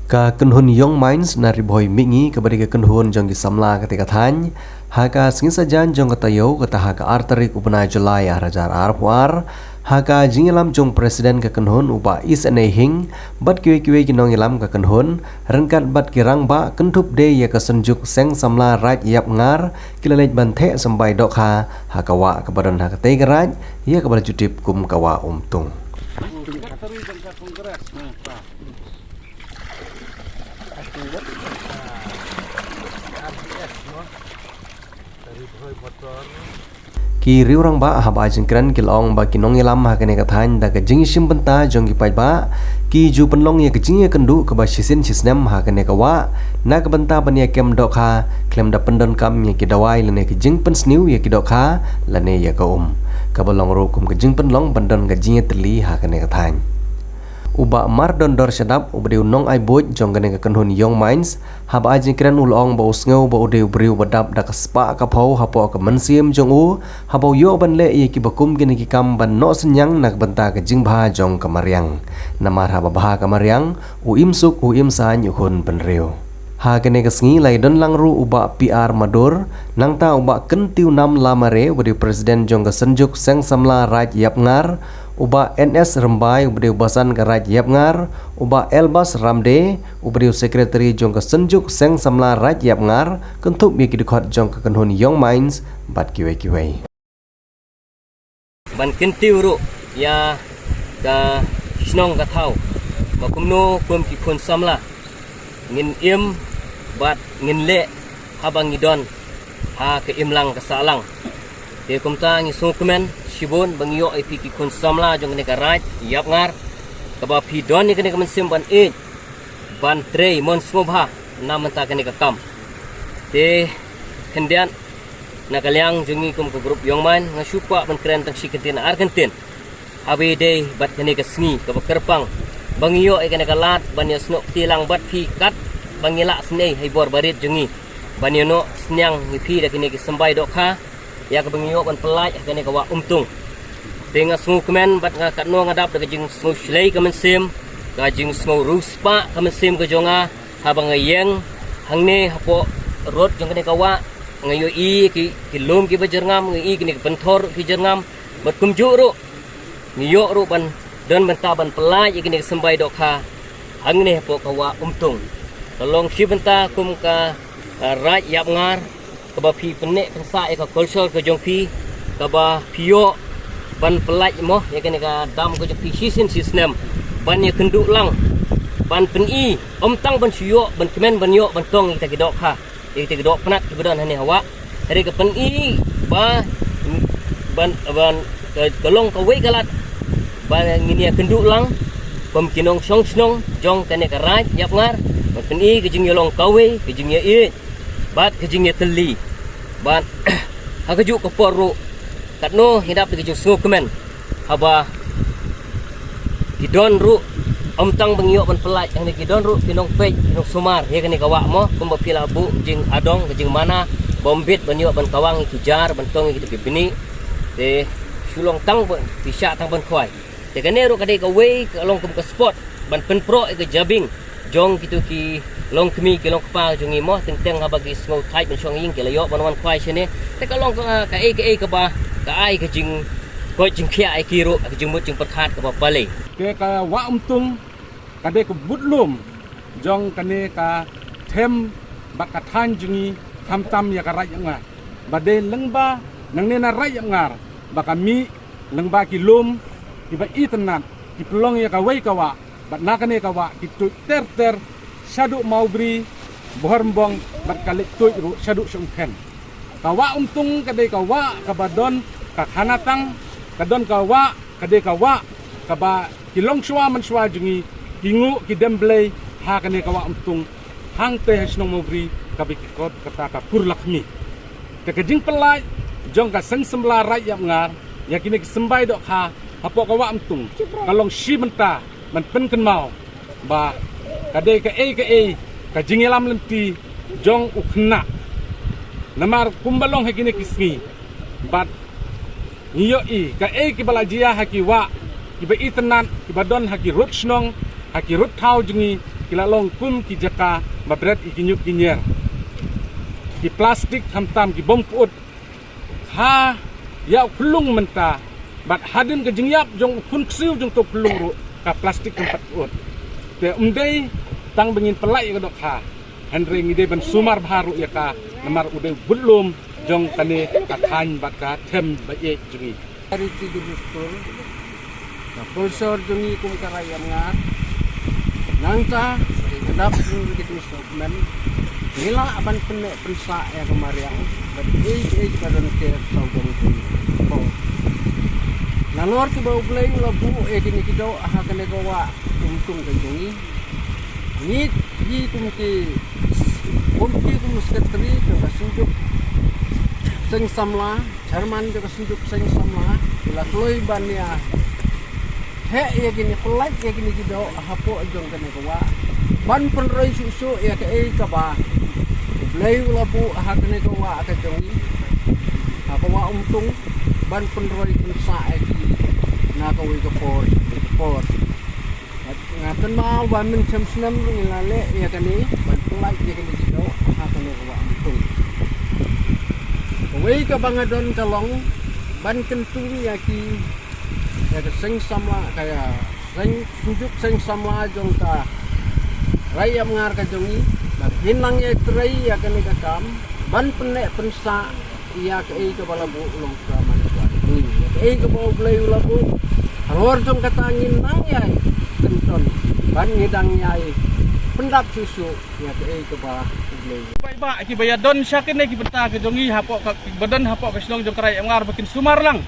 Ka kenhun Young Minds nari boy mingi kabari ka kenhun jong gisamla ketika tany haka singin sajan jong katayo kata haka arterik upana Julai rajar arpuar haka jingilam jong presiden ka kenhun upa is hing bat kiwe ginong ilam ka kenhun rengkat bat kirang ba kentup de ya ka senjuk seng samla raj yap ngar kilalej banthe sampai dokha haka wa kabadan haka tegaraj ya kabala jutip kum kawa umtung. Ki riurang ba haba jengkran kilong ba kinong ilam ha kene kathan da ka jingishim benta jong gipai ba ki ju penlong ya kejing ya kendu ke ba sisin sisnem ha kene kawa na ka benta ban ya kem dok ha klem da pendon kam ya ki dawai lene ki jing pen sniu ya ki dok ha lane ya ka ka bolong ro kum ke jing penlong pendon ka jing teli ha kene kathan uba mar dondor sedap ubdeu nong ai boj jong kene ka kenhun Young Minds haba jengkran ulong ba usngeu ba udeu briu badap da ka spa ka phau hapo ka mensim jong u habo yo ban le ye ki bakum kene ki kam ban no senyang nak benta ka jingbha jong ka mariang namar haba bah ka mariang u imsuk u imsa nyukun penreu ha kene ka sngi lai don langru uba PR madur nangta uba kentiu nam lamare ubdeu presiden jong ka senjuk seng samla raj yap ngar uba NS Rembai ubdeu basan ka raj yap ngar uba Elbas Ramde ubdeu sekretari jong ka senjuk seng samla raj yap ngar kentup ye ki dikhot jong ka kenhun Young Minds bat kiwe ban kentiu ru ya ka snong ka thau ba kumno kum ki khun samla ngin im bat ngin le habang idon ha ke imlang ka salang te kumta ngi sukumen Shibun bangyo ai piki kun samla jong ne karaj yap ngar kaba pi don ni kene kamen ban e ban trei mon smobha nam ta kene ka kam te kendian nakalyang jungi kum ko grup Young Minds ngasupa ban kren tak sikentin Argentin abi de bat kene ka sngi kaba kerpang bangyo ai kene ka lat ban yasno tilang bat pi kat bangila snei hai bor barit jungi ban yono snyang ni pi da kene ki sambai dokha ya ka bangyo ban pelaj kene ka wa umtung tenga smu kemen bat nga katno ngadap da jing smu shlei ka mensim ka jing smu ruspa ka mensim ka jonga habang ngayeng hangne hapo rot jong kene ka wa ngayo i ki lum ki bajerngam ngi kene benthor ki jerngam bat kumju ru ngiyo ru ban don benta ban pelaj kene sembai dokha hangne hapo ka wa umtung tolong si benta kum ka raj yap ngar kaba pi penek pensa ka culture ka jong pi kaba pio ban pelaj mo ya kene ka dam ko jong pi sisin sisnem ban ya kenduk lang ban peni tang ban siyo ban kemen ban yo ban tong kita gedok ha kita gedok penat kebedan hani hawa hari ka peni ba ban kolong ka we kalat ban ngini ya kenduk lang pom kinong song snong jong kene ka raj yap ngar ban peni ke jing yolong kawe ke jing ya i bat ke jing ya teli ban hagaju ko porro katno hidap de jung kemen haba kidon ru tang bangyo ban pelaj yang kidon ru kinong pej kinong sumar ye kene kawa mo kumba pilabu jing adong jing mana bombit banyo ban kawang kijar ban tong gitu bini de sulong tang bisa tang ban khoi de kene ru kade ka we ka long kum ka spot ban pen pro ke jabing jong gitu ki long kemi ki long pa jungi mo teng habagi small type ben chong ying ke layo ban wan khwai chene te ka long ka ka ba ka ai ka jing ko jing khia ai ki ru ka jing mut jing pathat ka ba pale ke ka wa umtung kade ko budlum jong kane ka them bakathan jungi tam ya ka raj ngar bade lengba nang ne na raj ngar bakami lengba ki lum ki ba itenat ki pelong ya ka wei ka wa bat nakane ka wa ki tu ter syaduk maubri boharmbong bat kalik tu ru syaduk sungken kawa umtung kade kawa kabadon ka khanatang kadon kawa kade kawa kaba kilong shwa man shwa jungi kingu ki demblei ha kane kawa umtung hang te hasnong maubri kabi kot kata ka purlakmi te kajing pelai jong ka seng sembla rai yap ngar yakini ki sembai dok ha hapo kawa umtung kalong shi menta man pen ken mau ba kade ka ka jingelam lenti jong ukna namar kumbalong hakine kisngi bat niyo ka ki balajia haki wa ki ba itenan ki badon haki rut snong haki rut thau jungi kilalong kum ki jaka babret ikinyuk kinyer ki plastik hamtam ki bom puut ha ya pelung menta bat hadin ke jingyap jong kun ksiu jong to pelung ru ka plastik tempat puut te umdei tang bengin pelai ke dok ha Henry ngide ban sumar baru ya ka namar udah belum jong kane kathan bat ka tem ba ye jungi Hari tidur betul. Nah, pulsor jungi kum karayam ngat. Nangta kedap gitu dokumen. Nila aban penek pensa ya kemariang. But badan ke saudara itu. Oh. Nalor ke bau belai labu gini kido aha kene gawa untung ke jungi. Ni kum sekretari ke sunjuk seng samla Jerman juga sunjuk seng samla bila kloi bania he ya gini pelak ya gini kido hapo jong kene kawa ban penroi susu ya ke kaba blai labu ha kene kawa ka jongi apa wa untung ban penroi pensa ki na ka wi ka por ngaten mau ban men sem senam ngilale ya kene ban pelak ya gini kido ha kene kawa untung Wei ka bangadon kalong ban kentung ya ki ya seng sama kaya seng sunjuk seng sama jong ka raya mengar ka jongi ba hinang ya trai ya kani ka kam ban penek pensa ya ke bala bu ulong sama ni ya ke bau blai ulabu haror jong kata angin nang ya kenton ban ngidang nyai pendap susu ya ke ba Ba ki bayadon syakin ki benta ke jongi hapok badan hapok ke slong jong karai ngar bakin sumar lang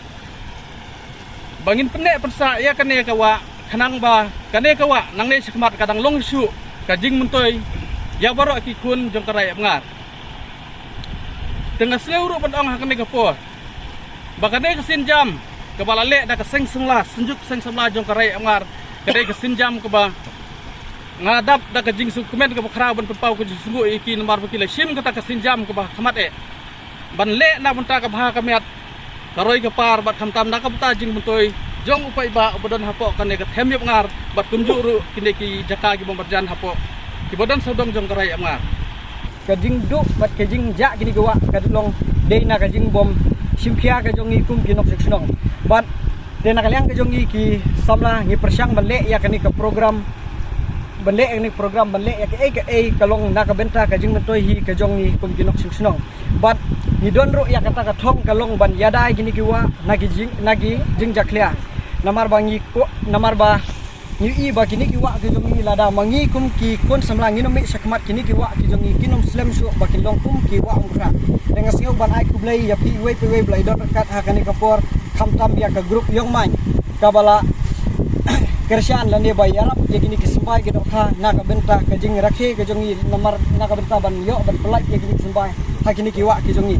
bangin penek persa ya kane kawa kanang ba kane kawa nang ne sekmat kadang long su kajing muntoy ya baro ki kun jong karai ngar tengah seluruh bandong hakane ka po bakane ke sinjam ke balale da ke seng sengla senjuk seng semla jong karai ngar kade ke sinjam ke ba ngadap da ka jing sukumen ka bakra ban pau ko sungu iki nomar bakila sim kata ka sinjam ka bah khamat ban le na bunta ka bah kamiat karoi ka par bat khamtam na ka buta jing buntoy jong upai ba bodan hapo kane ka them yop ngar bat kunju ru kinde ki jaka ki bombarjan hapo ki bodan sodong jong karai ngar ka jing du bat ka jing ja gini gawa ka long dei na ka jing bom simkhia ka jongi kum ki nok seksionong bat de na kalyang ka jongi ki samla ngi persyang ban le ya kani ka program banle ini program banle ya ke kalong nakabenta ka jing mentoy hi ka jong ni kum kinok sing but ni don ro ya kata ka thong kalong ban yada gini kiwa nagi jing jaklia namar bangi ko namar ba ni i ba gini kiwa ka jong ni lada mangi kum ki kon samlang ni nomi sakmat gini kiwa ki jong ni kinom slam su ba kilong kum ki wa ungkra dengan singo ban ai ku blai ya pi we blai don kat ha kani kapor khamtam ya ka group yong man kabala kerjaan lande bayarap ya gini kesembai gitu ha nak benta ke jing rakhe ke jongi nomor nak benta ban yo ban pelak ya gini kesembai ha gini kiwa ke jongi